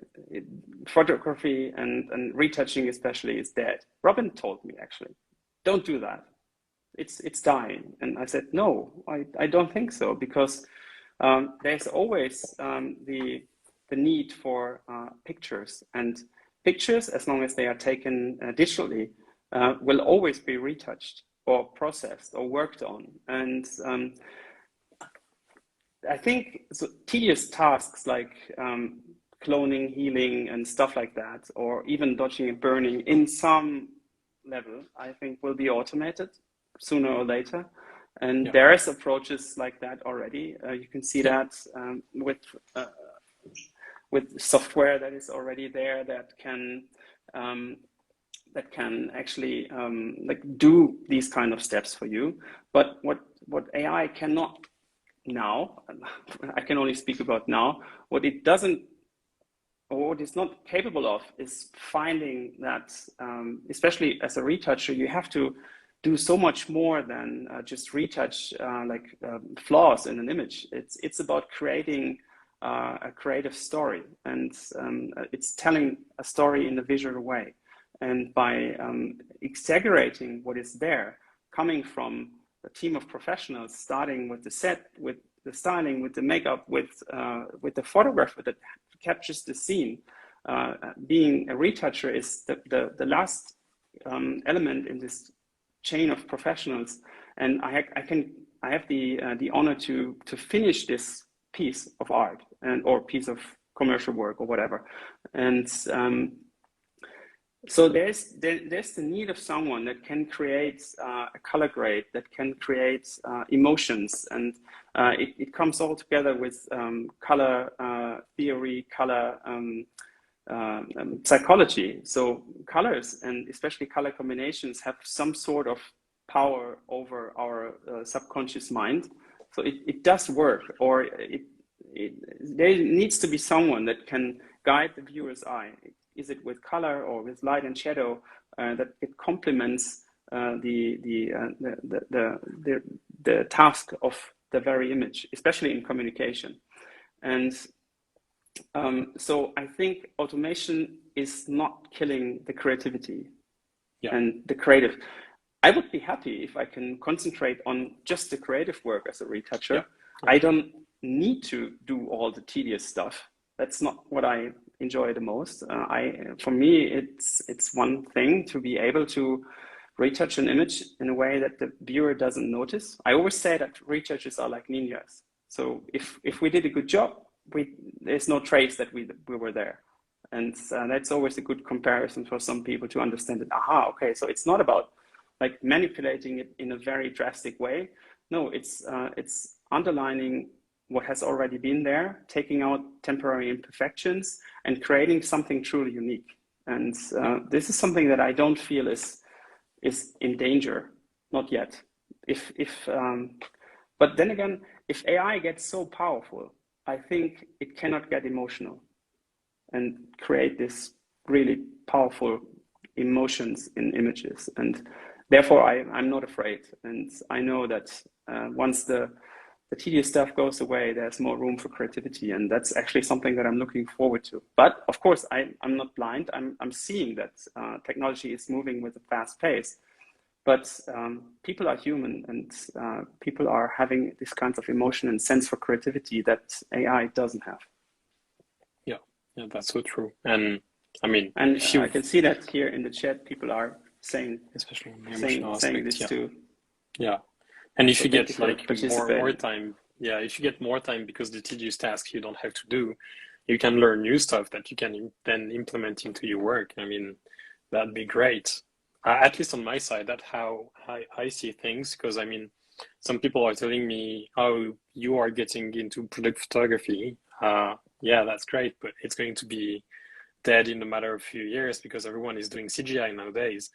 photography and retouching especially is dead. Robin told me, actually, don't do that. It's dying. And I said, no, I don't think so, because there's always the need for pictures, and pictures, as long as they are taken digitally, will always be retouched or processed or worked on. And I think tedious tasks like cloning, healing, and stuff like that, or even dodging and burning in some level, I think will be automated sooner or later. And there is approaches like that already. You can see that with software that is already there that can actually like do these kind of steps for you. But what AI cannot now, I can only speak about now, what it doesn't, or what it's not capable of, is finding that, especially as a retoucher, you have to do so much more than just retouch flaws in an image. It's about creating a creative story, and it's telling a story in a visual way. And by exaggerating what is there, coming from a team of professionals, starting with the set, with the styling, with the makeup, with the photographer that captures the scene. Being a retoucher is the last element in this chain of professionals, and I have the honor to finish this piece of art or piece of commercial work or whatever. And so there's the need of someone that can create a color grade, that can create emotions, and it comes all together with color theory, color psychology. So colors, and especially color combinations, have some sort of power over our subconscious mind. So it does work, or there needs to be someone that can guide the viewer's eye. Is it with color or with light and shadow, that it complements the task of the very image, especially in communication. And so I think automation is not killing the creativity and the creative. I would be happy if I can concentrate on just the creative work as a retoucher. I don't need to do all the tedious stuff. That's not what I enjoy the most. For me, it's one thing to be able to retouch an image in a way that the viewer doesn't notice. I always say that retouchers are like ninjas. So if we did a good job, there's no trace that we were there. And that's always a good comparison for some people to understand it. Aha, okay, so it's not about like manipulating it in a very drastic way. No, it's underlining what has already been there, taking out temporary imperfections, and creating something truly unique. And this is something that I don't feel is in danger, not yet. But then again, if AI gets so powerful, I think it cannot get emotional and create this really powerful emotions in images. And therefore, I'm not afraid. And I know that once the tedious stuff goes away, there's more room for creativity. And that's actually something that I'm looking forward to. But of course, I'm not blind. I'm seeing that technology is moving with a fast pace. But people are human, and people are having this kind of emotion and sense for creativity that AI doesn't have. Yeah, that's so true. And I mean, and I can see that here in the chat, people are saying especially on the emotional aspect. this Yeah, too. yeah. And if So you thank you get for like more participating. time, yeah, if you get more time because the tedious tasks you don't have to do, you can learn new stuff that you can then implement into your work. I mean, that'd be great. At least on my side, that's how I see things. Because I mean, some people are telling me, "Oh, you are getting into product photography." Yeah, that's great, but it's going to be dead in a matter of a few years because everyone is doing CGI nowadays.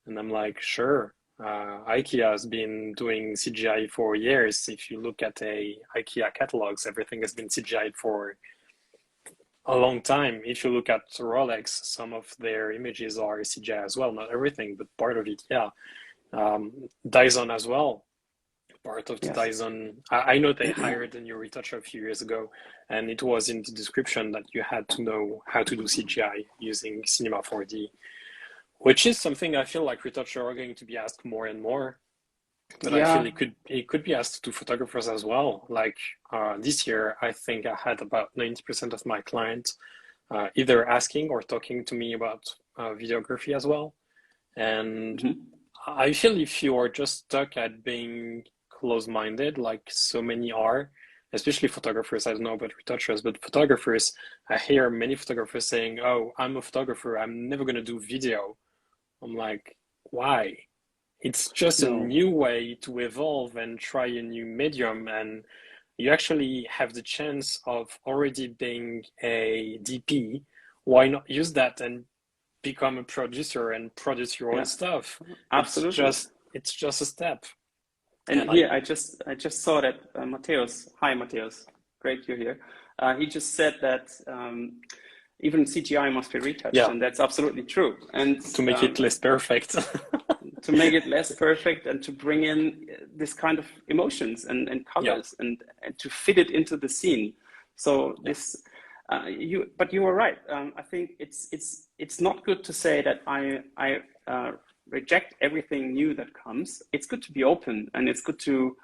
And I'm like, sure. IKEA has been doing CGI for years. If you look at a IKEA catalogs, everything has been CGI for a long time. If you look at Rolex, some of their images are CGI as well. Not everything, but part of it, yeah. Dyson as well. Part of the Yes. Dyson. I know they hired a new retoucher a few years ago, and it was in the description that you had to know how to do CGI using Cinema 4D, which is something I feel like retouchers are going to be asked more and more. But I feel Yeah. it could be asked to photographers as well. Like this year, I think I had about 90% of my clients either asking or talking to me about videography as well. And I feel if you are just stuck at being close-minded, like so many are, especially photographers, I don't know about retouchers, but photographers, I hear many photographers saying, "Oh, I'm a photographer. I'm never going to do video." I'm like, why? It's just a No. new way to evolve and try a new medium, and you actually have the chance of already being a DP. Why not use that and become a producer and produce your own Yeah. stuff? Absolutely. It's just a step. And And I here I just saw that Mateus. Hi, Mateus. Great you're here. He just said that even CGI must be retouched, yeah, and that's absolutely true. And to make it less perfect. to make it less perfect and to bring in this kind of emotions and yeah, colors and to fit it into the scene. So yeah, this, but you are right. I think it's not good to say that I reject everything new that comes. It's good to be open and it's good to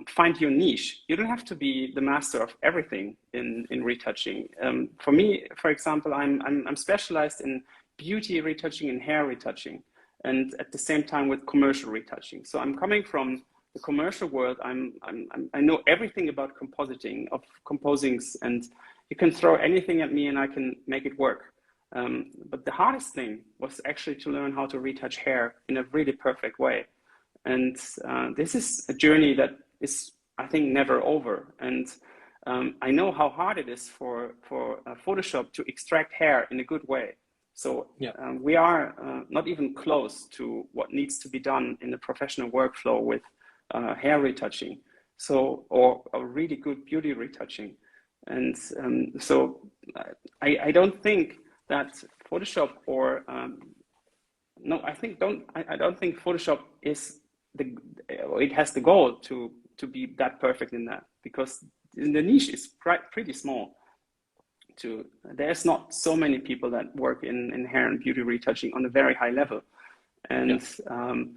find your niche. You don't have to be the master of everything in retouching. For me, for example, I'm specialized in beauty retouching and hair retouching, and at the same time with commercial retouching. So I'm coming from the commercial world. I know everything about compositing, of composings, and you can throw anything at me and I can make it work. But the hardest thing was actually to learn how to retouch hair in a really perfect way. And this is a journey that is, I think, never over. And I know how hard it is for Photoshop to extract hair in a good way. So yeah, we are not even close to what needs to be done in a professional workflow with hair retouching, so or really good beauty retouching. And so I don't think that Photoshop or no, I don't think Photoshop is it has the goal to be that perfect in that, because the niche is pretty small. There's not so many people that work in hair and beauty retouching on a very high level, yeah, and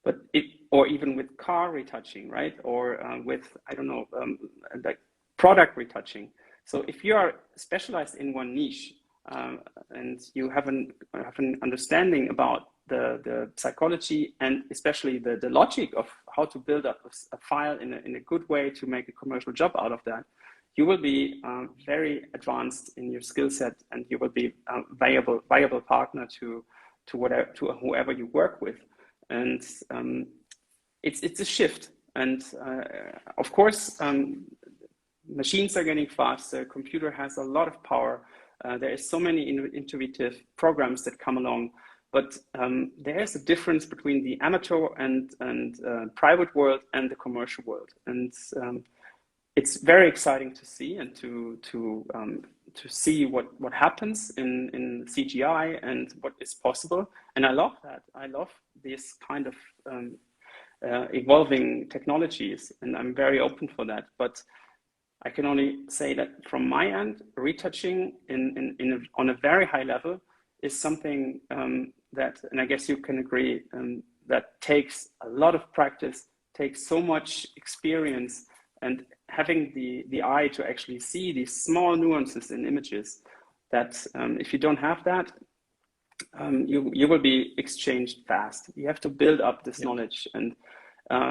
but it, or even with car retouching, right, or with I don't know, like product retouching. So if you are specialized in one niche, and you have an understanding about the psychology and especially the logic of how to build up a file in a good way to make a commercial job out of that, you will be very advanced in your skill set, and you will be a viable partner to whoever you work with. And it's a shift. And of course, machines are getting faster. Computer has a lot of power. There is so many intuitive programs that come along, but there is a difference between the amateur and private world and the commercial world. And it's very exciting to see and to see what happens in CGI and what is possible. And I love that. I love this kind of evolving technologies, and I'm very open for that. But I can only say that from my end, retouching on a very high level is something that, and I guess you can agree, that takes a lot of practice, takes so much experience, and having the eye to actually see these small nuances in images that if you don't have that, you will be exchanged fast. You have to build up this knowledge, and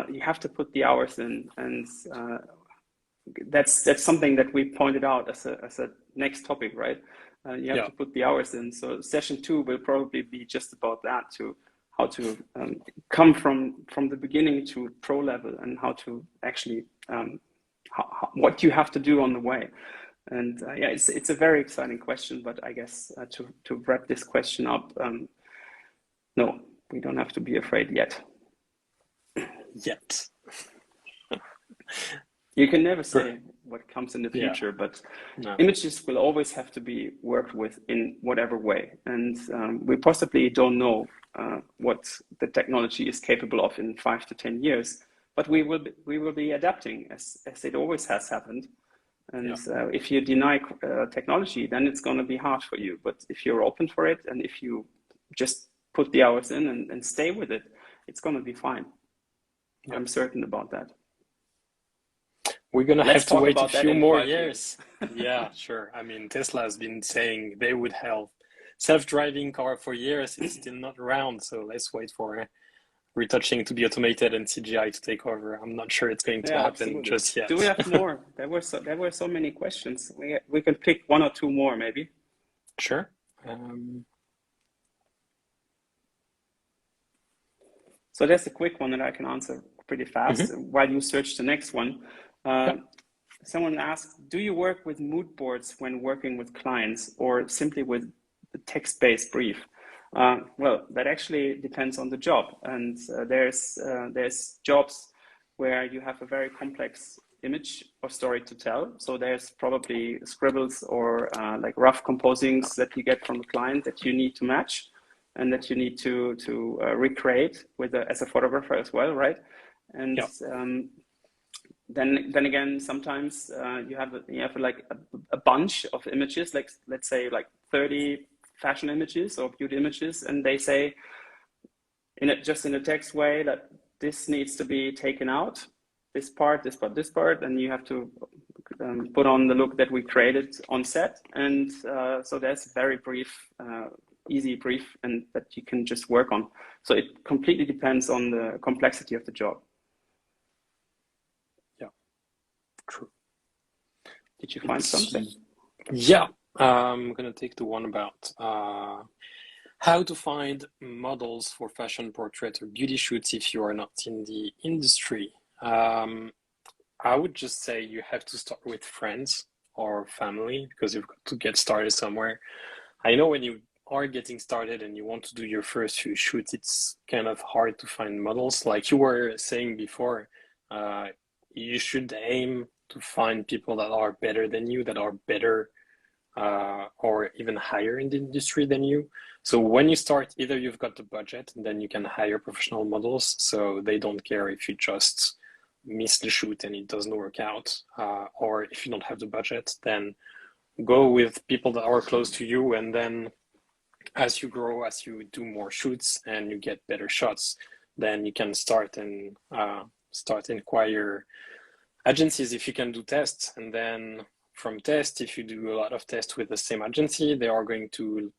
you have to put the hours in, and that's something that we pointed out as a next topic, right? You have to put the hours in. So session 2 will probably be just about that, to how to come from the beginning to pro level, and how to actually what you have to do on the way. And yeah, it's a very exciting question, but I guess to wrap this question up, no, we don't have to be afraid yet. Yet. You can never say what comes in the future, but images will always have to be worked with in whatever way. And we possibly don't know what the technology is capable of in 5 to 10 years, but we will be adapting as it always has happened. And if you deny technology, then it's going to be hard for you. But if you're open for it, and if you just put the hours in and stay with it, it's going to be fine. I'm certain about that. We're going to have to wait a few more years. Yeah, sure. I mean, Tesla has been saying they would have self-driving car for years. It's still not around. So let's wait for retouching to be automated and CGI to take over. I'm not sure it's going to happen just yet. Do we have more? There were so many questions. We can pick 1 or 2 more, maybe. Sure. So that's a quick one that I can answer pretty fast while you search the next one. Someone asked, do you work with mood boards when working with clients, or simply with the text-based brief? Well, that actually depends on the job. And there's jobs where you have a very complex image or story to tell. So there's probably scribbles or like rough composings that you get from the client that you need to match, and that you need to recreate as a photographer as well, right? And then again, sometimes you have like a bunch of images, like let's say like 30 fashion images or beauty images, and they say just in a text way that this needs to be taken out, this part, and you have to put on the look that we created on set. And so there's very brief, easy brief, and that you can just work on. So it completely depends on the complexity of the job. Yeah, true. Did you find something? Yeah, I'm gonna take the one about how to find models for fashion portrait or beauty shoots if you are not in the industry. I would just say you have to start with friends or family, because you've got to get started somewhere. I know when you are getting started and you want to do your first few shoots, it's kind of hard to find models. Like you were saying before, you should aim to find people that are better than you, that are better or even higher in the industry than you. So when you start, either you've got the budget and then you can hire professional models, so they don't care if you just miss the shoot and it doesn't work out, or if you don't have the budget, then go with people that are close to you. And then as you grow, as you do more shoots and you get better shots, then you can start and inquire agencies if you can do tests. And then from tests, if you do a lot of tests with the same agency, they are going to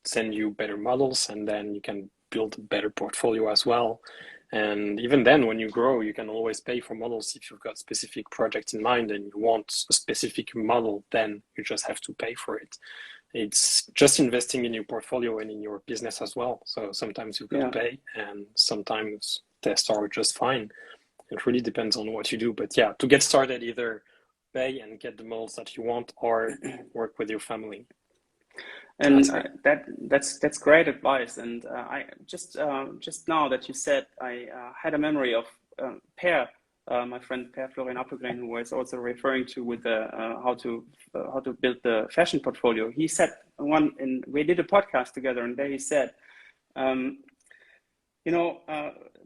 send you better models, and then you can build a better portfolio as well. And even then, when you grow, you can always pay for models. If you've got specific projects in mind and you want a specific model, then you just have to pay for it. It's just investing in your portfolio and in your business as well. So sometimes you've got to pay, and sometimes tests are just fine. It really depends on what you do. But yeah, to get started, either pay and get the models that you want, or work with your family. And that's great advice. And I just now that you said, I had a memory of Per, my friend Per Florian Appelgren, who was also referring to with the how to build the fashion portfolio. He said we did a podcast together, and there he said,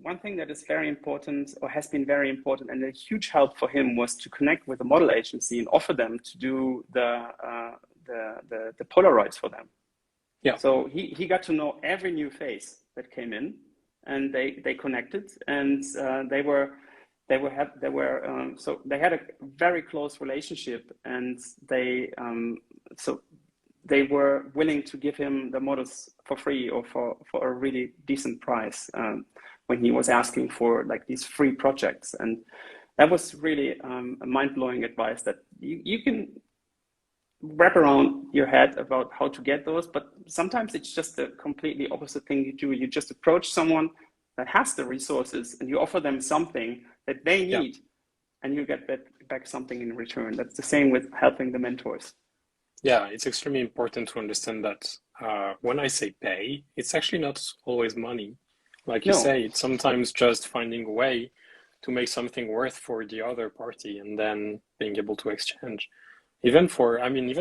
one thing that is very important, or has been very important, and a huge help for him, was to connect with a model agency and offer them to do the Polaroids for them. Yeah. So he got to know every new face that came in, and they connected, and so they had a very close relationship, and they so they were willing to give him the models for free or for a really decent price when he was asking for like these free projects. And that was really a mind-blowing advice that you can wrap around your head about how to get those, but sometimes it's just the completely opposite thing you do. You just approach someone that has the resources and you offer them something that they need, and you get back something in return. That's the same with helping the mentors. Yeah, it's extremely important to understand that when I say pay, it's actually not always money. Like you say, it's sometimes just finding a way to make something worth for the other party and then being able to exchange. Even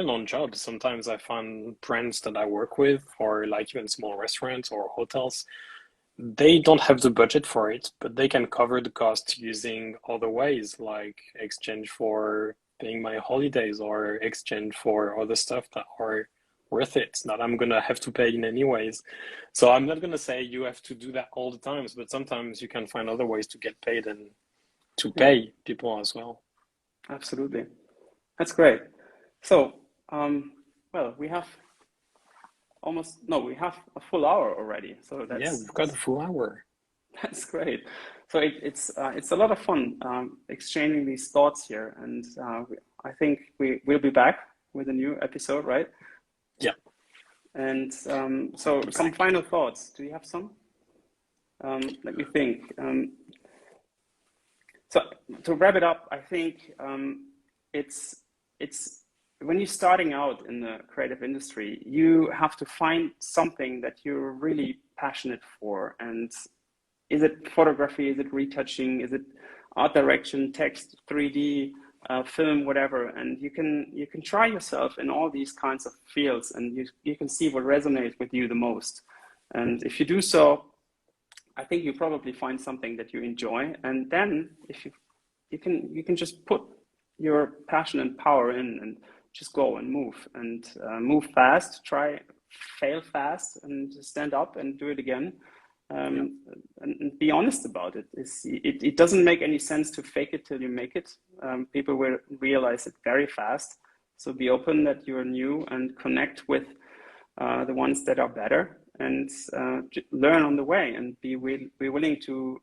on jobs, sometimes I find brands that I work with, or like even small restaurants or hotels, they don't have the budget for it, but they can cover the cost using other ways, like exchange for paying my holidays or exchange for other stuff that are worth it, that I'm gonna have to pay in any ways. So I'm not gonna say you have to do that all the times, but sometimes you can find other ways to get paid and to pay people as well. Absolutely. That's great. So, well, we have a full hour already. So we've got a full hour. That's great. So it's a lot of fun exchanging these thoughts here, and I think we'll be back with a new episode, right? Yeah. And so some final thoughts. Do you have some? Let me think. So to wrap it up, I think it's when you're starting out in the creative industry, you have to find something that you're really passionate for. And is it photography? Is it retouching? Is it art direction, text, 3D, film, whatever? And you can try yourself in all these kinds of fields, and you can see what resonates with you the most. And if you do so, I think you probably find something that you enjoy. And then if you can just put your passion and power in and just go and move fast, fail fast, and stand up and do it again. And be honest about it. It doesn't make any sense to fake it till you make it. People will realize it very fast. So be open that you're new and connect with the ones that are better, and learn on the way, and be willing to.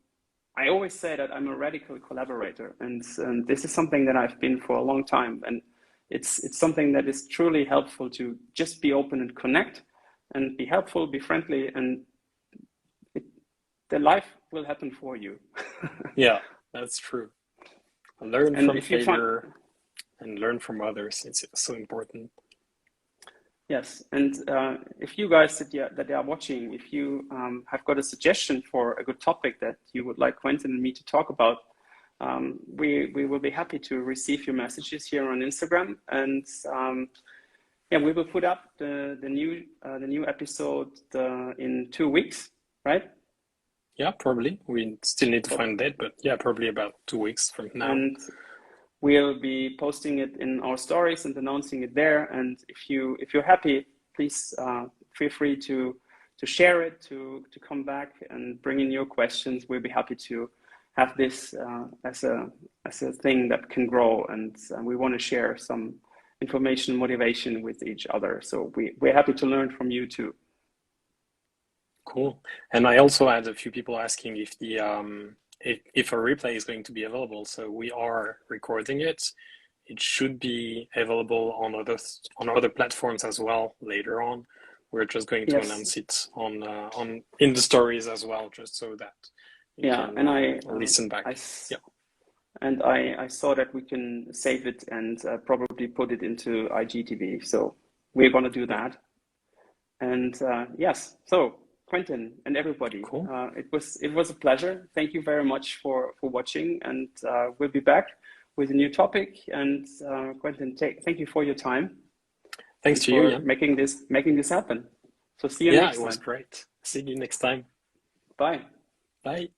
I always say that I'm a radical collaborator, and this is something that I've been for a long time, and it's something that is truly helpful to just be open and connect, and be helpful, be friendly, and the life will happen for you. Yeah, that's true. Learn from failure and learn from others. It's so important. Yes, and if you guys that are watching, if you have got a suggestion for a good topic that you would like Quentin and me to talk about, we will be happy to receive your messages here on Instagram, and we will put up the new episode in 2 weeks, right? Yeah, probably. We still need to find a date, but yeah, probably about 2 weeks from now. And we'll be posting it in our stories and announcing it there. And if you're happy, please feel free to share it, to come back and bring in your questions. We'll be happy to have this as a thing that can grow, and we want to share some information, motivation with each other. So we're happy to learn from you too. Cool. And I also had a few people asking if the if a replay is going to be available. So we are recording it. It should be available on other platforms as well later on. We're just going to announce it on in the stories as well, just so that you can I listen back. And I saw that we can save it and probably put it into IGTV. So we're going to do that. And yes, so Quentin and everybody, cool. It was a pleasure. Thank you very much for watching, and we'll be back with a new topic. And Quentin, thank you for your time. Thanks to you, Jan. making this happen. So see you next time. Yeah, it was great. See you next time. Bye. Bye.